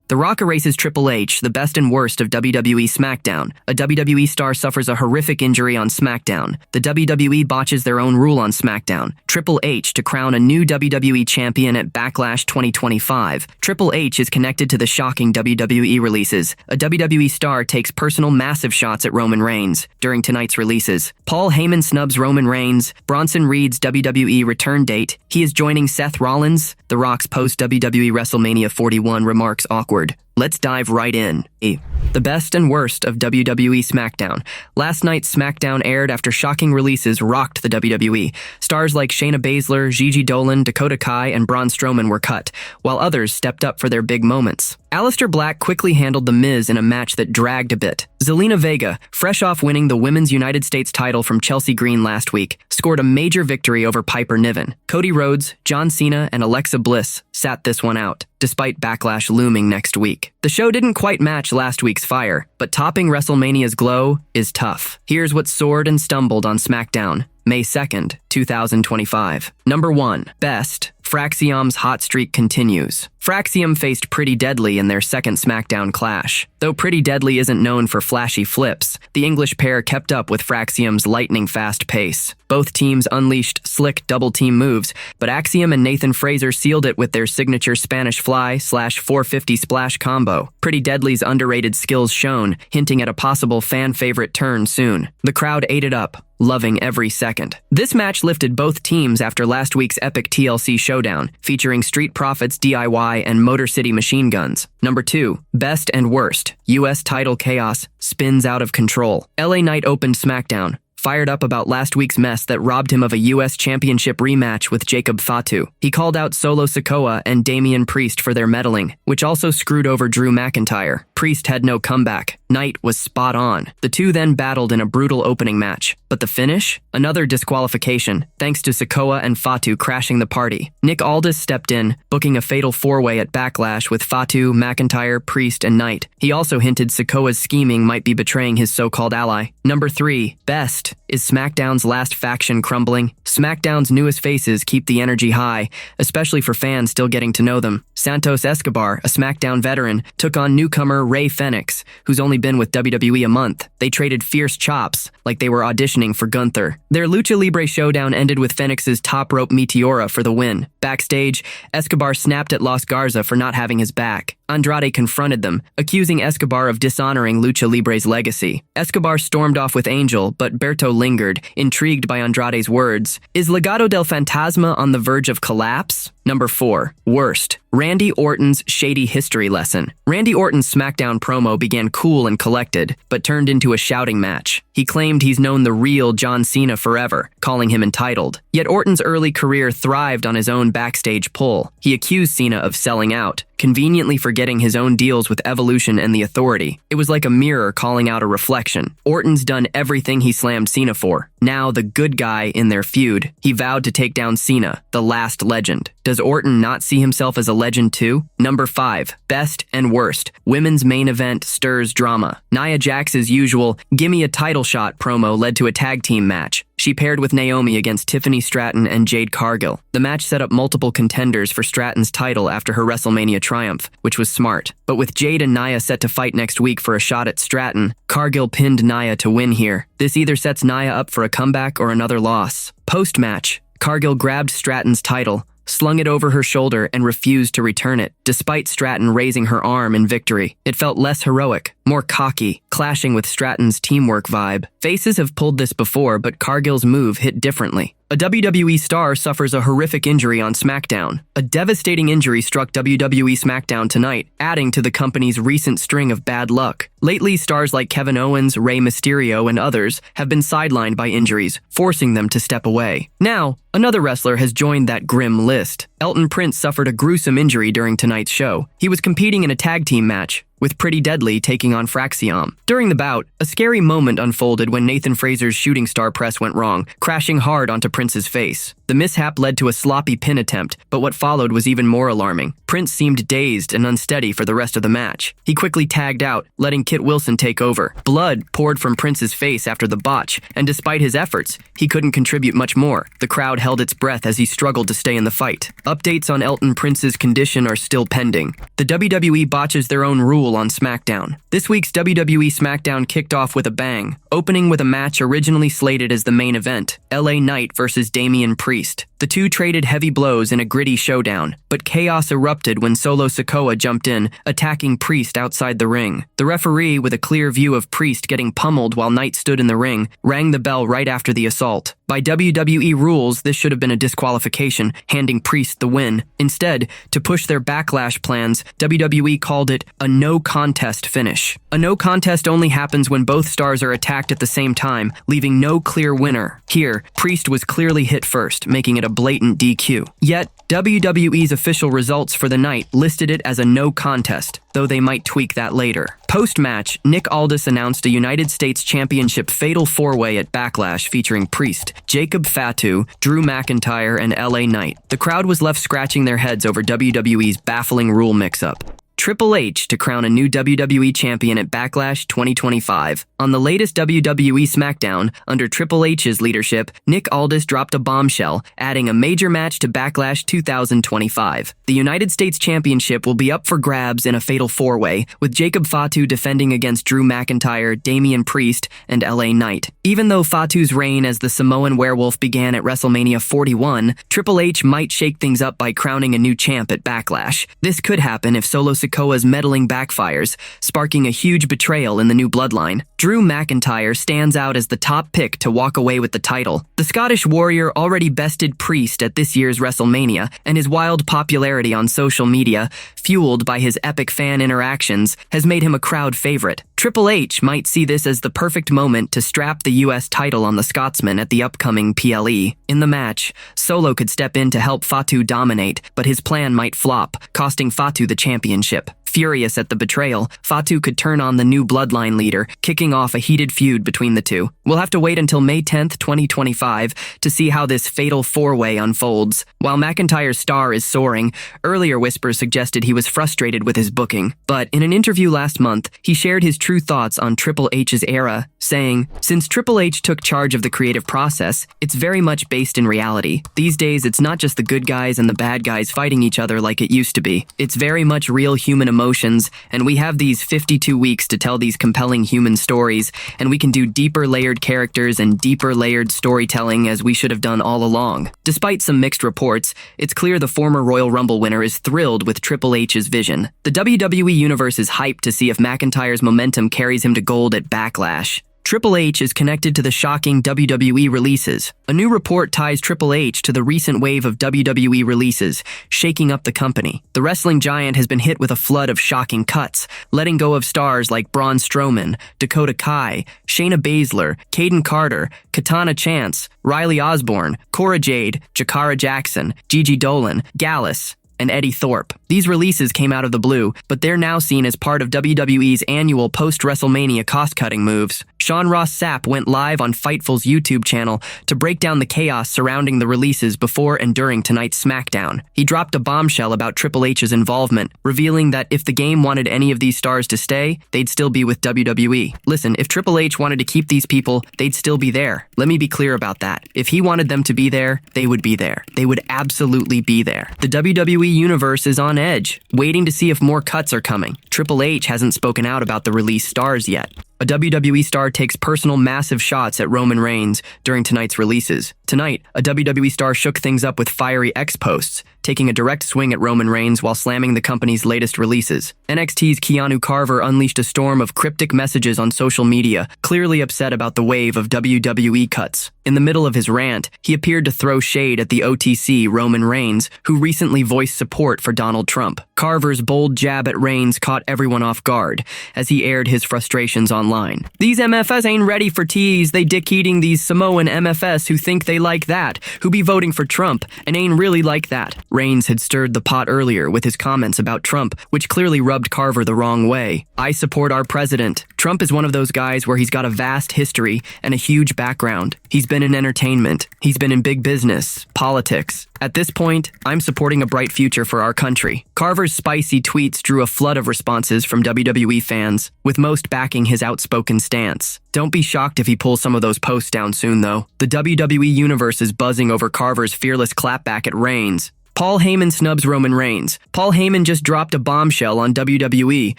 The Rock erases Triple H, the best and worst of WWE SmackDown. A WWE star suffers a horrific injury on SmackDown. The WWE botches their own rule on SmackDown. Triple H to crown a new WWE champion at Backlash 2025. Triple H is connected to the shocking WWE releases. A WWE star takes personal massive shots at Roman Reigns during tonight's releases. Paul Heyman snubs Roman Reigns. Bronson Reed's WWE return date. He is joining Seth Rollins. The Rock's post-WWE WrestleMania 41 remarks awkward. Let's dive right in. The best and worst of WWE SmackDown. Last night's SmackDown aired after shocking releases rocked the WWE. Stars like Shayna Baszler, Gigi Dolan, Dakota Kai, and Braun Strowman were cut, while others stepped up for their big moments. Aleister Black quickly handled The Miz in a match that dragged a bit. Zelina Vega, fresh off winning the Women's United States title from Chelsea Green last week, scored a major victory over Piper Niven. Cody Rhodes, John Cena, and Alexa Bliss sat this one out, despite Backlash looming next week. The show didn't quite match last week's fire, but topping WrestleMania's glow is tough. Here's what soared and stumbled on SmackDown, May 2nd, 2025. Number 1. Best. Fraxium's hot streak continues. Fraxium faced Pretty Deadly in their second SmackDown clash. Though Pretty Deadly isn't known for flashy flips, the English pair kept up with Fraxium's lightning-fast pace. Both teams unleashed slick double-team moves, but Axiom and Nathan Fraser sealed it with their signature Spanish Fly/450 splash combo. Pretty Deadly's underrated skills shone, hinting at a possible fan-favorite turn soon. The crowd ate it up, loving every second. This match lifted both teams after last week's epic TLC showdown, featuring Street Profits DIY and Motor City Machine Guns. Number 2. Best and worst. U.S. title chaos spins out of control. LA Knight opened SmackDown, fired up about last week's mess that robbed him of a U.S. Championship rematch with Jacob Fatu. He called out Solo Sikoa and Damian Priest for their meddling, which also screwed over Drew McIntyre. Priest had no comeback. Knight was spot on. The two then battled in a brutal opening match. But the finish? Another disqualification, thanks to Sikoa and Fatu crashing the party. Nick Aldis stepped in, booking a fatal four-way at Backlash with Fatu, McIntyre, Priest, and Knight. He also hinted Sikoa's scheming might be betraying his so-called ally. Number 3. Best. Is SmackDown's last faction crumbling? SmackDown's newest faces keep the energy high, especially for fans still getting to know them. Santos Escobar, a SmackDown veteran, took on newcomer Rey Fenix, who's only been with WWE a month. They traded fierce chops, like they were auditioning for Gunther. Their Lucha Libre showdown ended with Fenix's top rope Meteora for the win. Backstage, Escobar snapped at Los Garza for not having his back. Andrade confronted them, accusing Escobar of dishonoring Lucha Libre's legacy. Escobar stormed off with Angel, but Berto lingered, intrigued by Andrade's words. Is Legado del Fantasma on the verge of collapse? Number 4. Worst. Randy Orton's shady history lesson. Randy Orton's SmackDown promo began cool and collected, but turned into a shouting match. He claimed he's known the real John Cena forever, calling him entitled. Yet Orton's early career thrived on his own backstage pull. He accused Cena of selling out, conveniently forgetting his own deals with Evolution and the Authority. It was like a mirror calling out a reflection. Orton's done everything he slammed Cena for. Now the good guy in their feud, he vowed to take down Cena, the last legend. Does Orton not see himself as a legend too? Number 5. Best and worst. Women's main event stirs drama. Nia Jax's usual "gimme a title shot" promo led to a tag team match. She paired with Naomi against Tiffany Stratton and Jade Cargill. The match set up multiple contenders for Stratton's title after her WrestleMania triumph, which was smart. But with Jade and Nia set to fight next week for a shot at Stratton, Cargill pinned Nia to win here. This either sets Nia up for a comeback or another loss. Post-match, Cargill grabbed Stratton's title, slung it over her shoulder, and refused to return it, despite Stratton raising her arm in victory. It felt less heroic, more cocky, clashing with Stratton's teamwork vibe. Faces have pulled this before, but Cargill's move hit differently. A WWE star suffers a horrific injury on SmackDown. A devastating injury struck WWE SmackDown tonight, adding to the company's recent string of bad luck. Lately, stars like Kevin Owens, Rey Mysterio, and others have been sidelined by injuries, forcing them to step away. Now, another wrestler has joined that grim list. Elton Prince suffered a gruesome injury during tonight's show. He was competing in a tag team match, with Pretty Deadly taking on Fraxium. During the bout, a scary moment unfolded when Nathan Fraser's shooting star press went wrong, crashing hard onto Prince's face. The mishap led to a sloppy pin attempt, but what followed was even more alarming. Prince seemed dazed and unsteady for the rest of the match. He quickly tagged out, letting Kit Wilson take over. Blood poured from Prince's face after the botch, and despite his efforts, he couldn't contribute much more. The crowd held its breath as he struggled to stay in the fight. Updates on Elton Prince's condition are still pending. The WWE botches their own rule on SmackDown. This week's WWE SmackDown kicked off with a bang, opening with a match originally slated as the main event, LA Knight versus Damian Priest. The two traded heavy blows in a gritty showdown, but chaos erupted when Solo Sikoa jumped in, attacking Priest outside the ring. The referee, with a clear view of Priest getting pummeled while Knight stood in the ring, rang the bell right after the assault. By WWE rules, this should have been a disqualification, handing Priest the win. Instead, to push their Backlash plans, WWE called it a no-contest finish. A no-contest only happens when both stars are attacked at the same time, leaving no clear winner. Here, Priest was clearly hit first, making it a blatant DQ. Yet, WWE's official results for the night listed it as a no contest, though they might tweak that later. Post-match, Nick Aldis announced a United States Championship Fatal 4-Way at Backlash featuring Priest, Jacob Fatu, Drew McIntyre, and LA Knight. The crowd was left scratching their heads over WWE's baffling rule mix-up. Triple H to crown a new WWE champion at Backlash 2025. On the latest WWE SmackDown, under Triple H's leadership, Nick Aldis dropped a bombshell, adding a major match to Backlash 2025. The United States Championship will be up for grabs in a fatal 4-way, with Jacob Fatu defending against Drew McIntyre, Damian Priest, and LA Knight. Even though Fatu's reign as the Samoan Werewolf began at WrestleMania 41, Triple H might shake things up by crowning a new champ at Backlash. This could happen if Solo Sikoa's meddling backfires, sparking a huge betrayal in the new bloodline. Drew McIntyre stands out as the top pick to walk away with the title. The Scottish Warrior already bested Priest at this year's WrestleMania, and his wild popularity on social media, fueled by his epic fan interactions, has made him a crowd favorite. Triple H might see this as the perfect moment to strap the US title on the Scotsman at the upcoming PLE. In the match, Solo could step in to help Fatu dominate, but his plan might flop, costing Fatu the championship. Furious at the betrayal, Fatu could turn on the new bloodline leader, kicking off a heated feud between the two. We'll have to wait until May 10th, 2025 to see how this fatal 4-way unfolds. While McIntyre's star is soaring, earlier whispers suggested he was frustrated with his booking. But in an interview last month, he shared his true thoughts on Triple H's era, saying, "Since Triple H took charge of the creative process, it's very much based in reality. These days, it's not just the good guys and the bad guys fighting each other like it used to be. It's very much real human emotions, and we have these 52 weeks to tell these compelling human stories, and we can do deeper layered characters and deeper layered storytelling as we should have done all along." Despite some mixed reports, it's clear the former Royal Rumble winner is thrilled with Triple H's vision. The WWE Universe is hyped to see if McIntyre's momentum carries him to gold at Backlash. Triple H is connected to the shocking WWE releases. A new report ties Triple H to the recent wave of WWE releases, shaking up the company. The wrestling giant has been hit with a flood of shocking cuts, letting go of stars like Braun Strowman, Dakota Kai, Shayna Baszler, Caden Carter, Katana Chance, Riley Osborne, Cora Jade, Jakara Jackson, Gigi Dolan, Gallus, and Eddie Thorpe. These releases came out of the blue, but they're now seen as part of WWE's annual post-WrestleMania cost-cutting moves. Sean Ross Sapp went live on Fightful's YouTube channel to break down the chaos surrounding the releases before and during tonight's SmackDown. He dropped a bombshell about Triple H's involvement, revealing that if the game wanted any of these stars to stay, they'd still be with WWE. Listen, if Triple H wanted to keep these people, they'd still be there. Let me be clear about that. If he wanted them to be there, they would be there. They would absolutely be there. The WWE Universe is on edge, waiting to see if more cuts are coming. Triple H hasn't spoken out about the released stars yet. A WWE star takes personal massive shots at Roman Reigns during tonight's releases. Tonight, a WWE star shook things up with fiery X-posts, taking a direct swing at Roman Reigns while slamming the company's latest releases. NXT's Keanu Carver unleashed a storm of cryptic messages on social media, clearly upset about the wave of WWE cuts. In the middle of his rant, he appeared to throw shade at the OTC Roman Reigns, who recently voiced support for Donald Trump. Carver's bold jab at Reigns caught everyone off guard as he aired his frustrations online. "These MFS ain't ready for teas, they dick-eating these Samoan MFS who think they like that, who be voting for Trump, and ain't really like that." Reigns had stirred the pot earlier with his comments about Trump, which clearly rubbed Carver the wrong way. "I support our president. Trump is one of those guys where he's got a vast history and a huge background. He's been in entertainment. He's been in big business, politics. At this point, I'm supporting a bright future for our country." Carver's spicy tweets drew a flood of responses from WWE fans, with most backing his outspoken stance. Don't be shocked if he pulls some of those posts down soon, though. The WWE universe is buzzing over Carver's fearless clapback at Reigns. Paul Heyman snubs Roman Reigns. Paul Heyman just dropped a bombshell on WWE,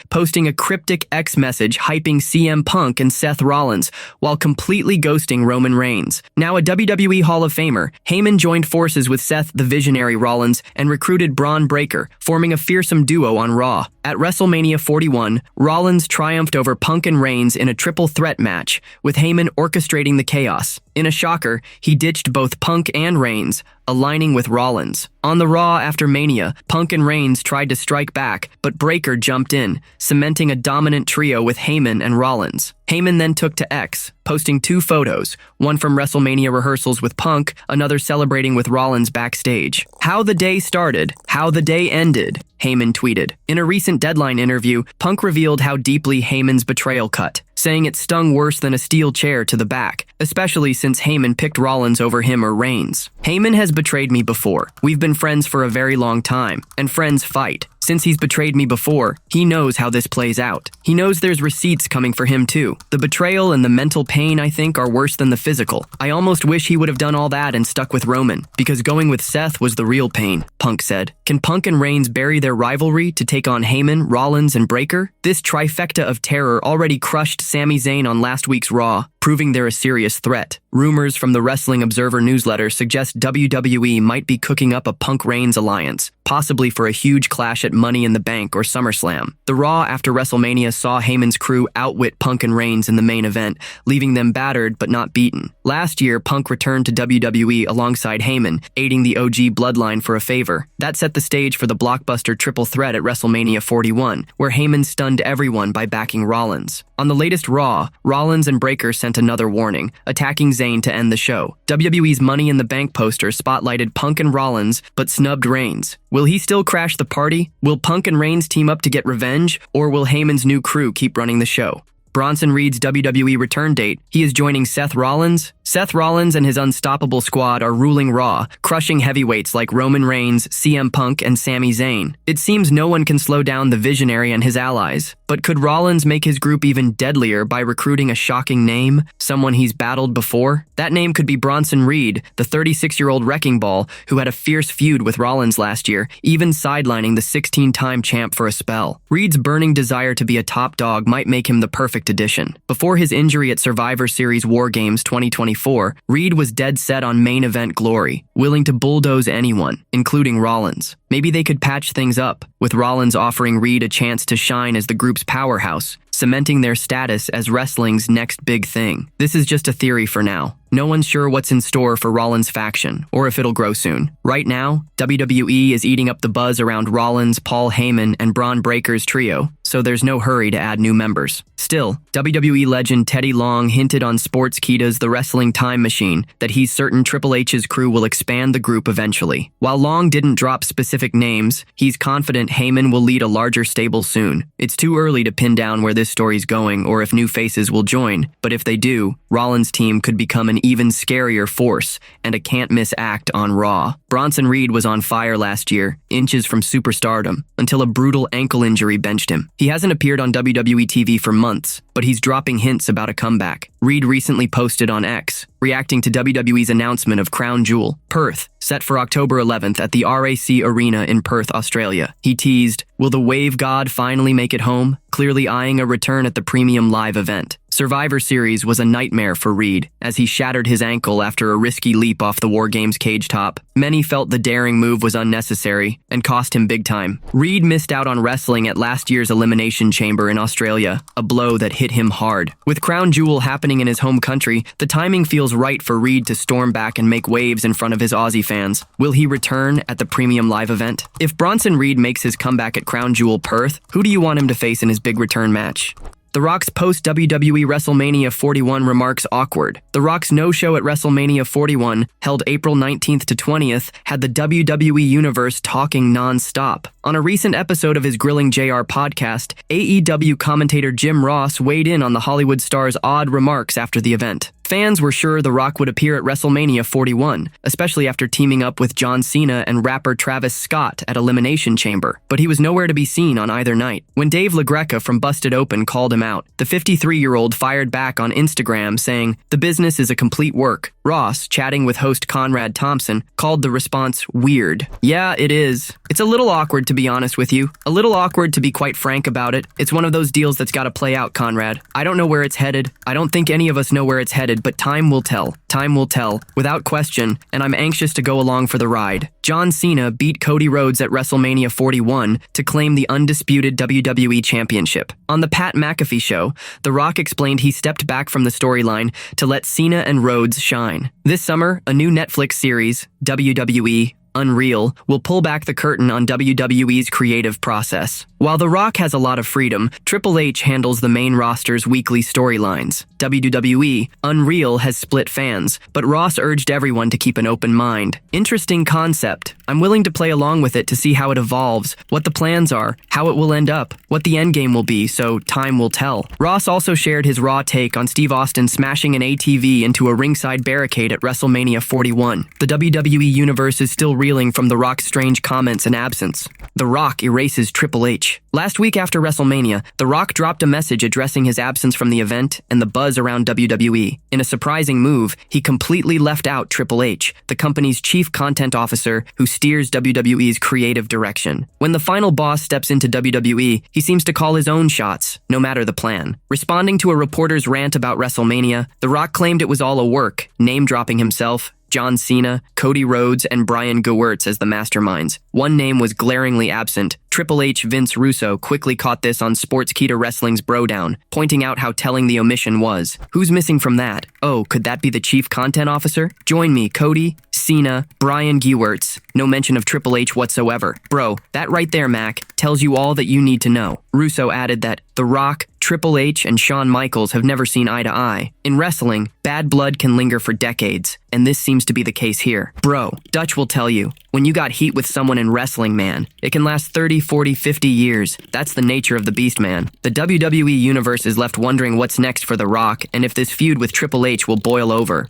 posting a cryptic X message hyping CM Punk and Seth Rollins, while completely ghosting Roman Reigns. Now a WWE Hall of Famer, Heyman joined forces with Seth the Visionary Rollins and recruited Braun Breaker, forming a fearsome duo on Raw. At WrestleMania 41, Rollins triumphed over Punk and Reigns in a triple threat match, with Heyman orchestrating the chaos. In a shocker, he ditched both Punk and Reigns, aligning with Rollins. On the Raw after Mania, Punk and Reigns tried to strike back, but Breaker jumped in, cementing a dominant trio with Heyman and Rollins. Heyman then took to X, posting 2 photos, one from WrestleMania rehearsals with Punk, another celebrating with Rollins backstage. "How the day started, how the day ended," Heyman tweeted. In a recent Deadline interview, Punk revealed how deeply Heyman's betrayal cut, saying it stung worse than a steel chair to the back, especially since Heyman picked Rollins over him or Reigns. "Heyman has betrayed me before. We've been friends for a very long time, and friends fight. Since he's betrayed me before, he knows how this plays out. He knows there's receipts coming for him too. The betrayal and the mental pain, I think, are worse than the physical. I almost wish he would have done all that and stuck with Roman, because going with Seth was the real pain," Punk said. Can Punk and Reigns bury their rivalry to take on Heyman, Rollins, and Breaker? This trifecta of terror already crushed Sami Zayn on last week's Raw, proving they're a serious threat. Rumors from the Wrestling Observer newsletter suggest WWE might be cooking up a Punk-Reigns alliance, possibly for a huge clash at Money in the Bank or SummerSlam. The Raw after WrestleMania saw Heyman's crew outwit Punk and Reigns in the main event, leaving them battered but not beaten. Last year, Punk returned to WWE alongside Heyman, aiding the OG bloodline for a favor. That set the stage for the blockbuster triple threat at WrestleMania 41, where Heyman stunned everyone by backing Rollins. On the latest Raw, Rollins and Breaker sent another warning, attacking Zayn to end the show. WWE's Money in the Bank poster spotlighted Punk and Rollins, but snubbed Reigns. Will he still crash the party? Will Punk and Reigns team up to get revenge? Or will Heyman's new crew keep running the show? Bronson Reed's WWE return date, he is joining Seth Rollins. Seth Rollins and his unstoppable squad are ruling Raw, crushing heavyweights like Roman Reigns, CM Punk, and Sami Zayn. It seems no one can slow down the Visionary and his allies. But could Rollins make his group even deadlier by recruiting a shocking name, someone he's battled before? That name could be Bronson Reed, the 36-year-old wrecking ball who had a fierce feud with Rollins last year, even sidelining the 16-time champ for a spell. Reed's burning desire to be a top dog might make him the perfect addition. Before his injury at Survivor Series War Games 2024, Reed was dead set on main event glory, willing to bulldoze anyone, including Rollins. Maybe they could patch things up, with Rollins offering Reed a chance to shine as the group's powerhouse, cementing their status as wrestling's next big thing. This is just a theory for now. No one's sure what's in store for Rollins' faction, or if it'll grow soon. Right now, WWE is eating up the buzz around Rollins, Paul Heyman, and Braun Breaker's trio, so there's no hurry to add new members. Still, WWE legend Teddy Long hinted on Sportskeeda's The Wrestling Time Machine that he's certain Triple H's crew will expand the group eventually. While Long didn't drop specific names, he's confident Heyman will lead a larger stable soon. It's too early to pin down where this story's going or if new faces will join, but if they do, Rollins' team could become an even scarier force and a can't-miss act on Raw. Bronson Reed was on fire last year, inches from superstardom, until a brutal ankle injury benched him. He hasn't appeared on WWE TV for months, but he's dropping hints about a comeback. Reed recently posted on X, reacting to WWE's announcement of Crown Jewel, Perth, set for October 11th at the RAC Arena in Perth, Australia. He teased, "Will the Wave God finally make it home?" clearly eyeing a return at the premium live event. Survivor Series was a nightmare for Reed, as he shattered his ankle after a risky leap off the War Games cage top. Many felt the daring move was unnecessary and cost him big time. Reed missed out on wrestling at last year's Elimination Chamber in Australia, a blow that hit him hard. With Crown Jewel happening in his home country, the timing feels right for Reed to storm back and make waves in front of his Aussie fans. Will he return at the premium live event? If Bronson Reed makes his comeback at Crown Jewel Perth, who do you want him to face in his big return match? The Rock's post-WWE WrestleMania 41 remarks awkward. The Rock's no-show at WrestleMania 41, held April 19th to 20th, had the WWE Universe talking non-stop. On a recent episode of his Grilling JR podcast, AEW commentator Jim Ross weighed in on the Hollywood star's odd remarks after the event. Fans were sure The Rock would appear at WrestleMania 41, especially after teaming up with John Cena and rapper Travis Scott at Elimination Chamber, but he was nowhere to be seen on either night. When Dave LaGreca from Busted Open called him out, the 53-year-old fired back on Instagram saying, "The business is a complete work." Ross, chatting with host Conrad Thompson, called the response weird. Yeah, it is. It's a little awkward, to be honest with you. A little awkward, to be quite frank about it. It's one of those deals that's gotta play out, Conrad. I don't know where it's headed. I don't think any of us know where it's headed, but time will tell. Time will tell, without question, and I'm anxious to go along for the ride. John Cena beat Cody Rhodes at WrestleMania 41 to claim the undisputed WWE Championship. On the Pat McAfee show, The Rock explained he stepped back from the storyline to let Cena and Rhodes shine. This summer, a new Netflix series, WWE Unreal, will pull back the curtain on WWE's creative process. While The Rock has a lot of freedom, Triple H handles the main roster's weekly storylines. WWE Unreal has split fans, but Ross urged everyone to keep an open mind. Interesting concept. I'm willing to play along with it to see how it evolves, what the plans are, how it will end up, what the endgame will be, so time will tell. Ross also shared his raw take on Steve Austin smashing an ATV into a ringside barricade at WrestleMania 41. The WWE Universe is still reeling from The Rock's strange comments and absence. The Rock erases Triple H. Last week after WrestleMania, The Rock dropped a message addressing his absence from the event and the buzz around WWE. In a surprising move, he completely left out Triple H, the company's chief content officer who steers WWE's creative direction. When the final boss steps into WWE, he seems to call his own shots, no matter the plan. Responding to a reporter's rant about WrestleMania, The Rock claimed it was all a work, name-dropping himself, John Cena, Cody Rhodes, and Brian Gewirtz as the masterminds. One name was glaringly absent. Triple H Vince Russo quickly caught this on Sportskeeda Wrestling's Brodown, pointing out how telling the omission was. Who's missing from that? Oh, could that be the chief content officer? Join me, Cody, Cena, Brian Gewirtz. No mention of Triple H whatsoever. Bro, that right there, Mac, tells you all that you need to know. Russo added that The Rock, Triple H, and Shawn Michaels have never seen eye to eye. In wrestling, bad blood can linger for decades, and this seems to be the case here. Bro, Dutch will tell you, when you got heat with someone in wrestling, man, it can last 30, 40, 50 years. That's the nature of the beast, man. The WWE Universe is left wondering what's next for The Rock and if this feud with Triple H will boil over.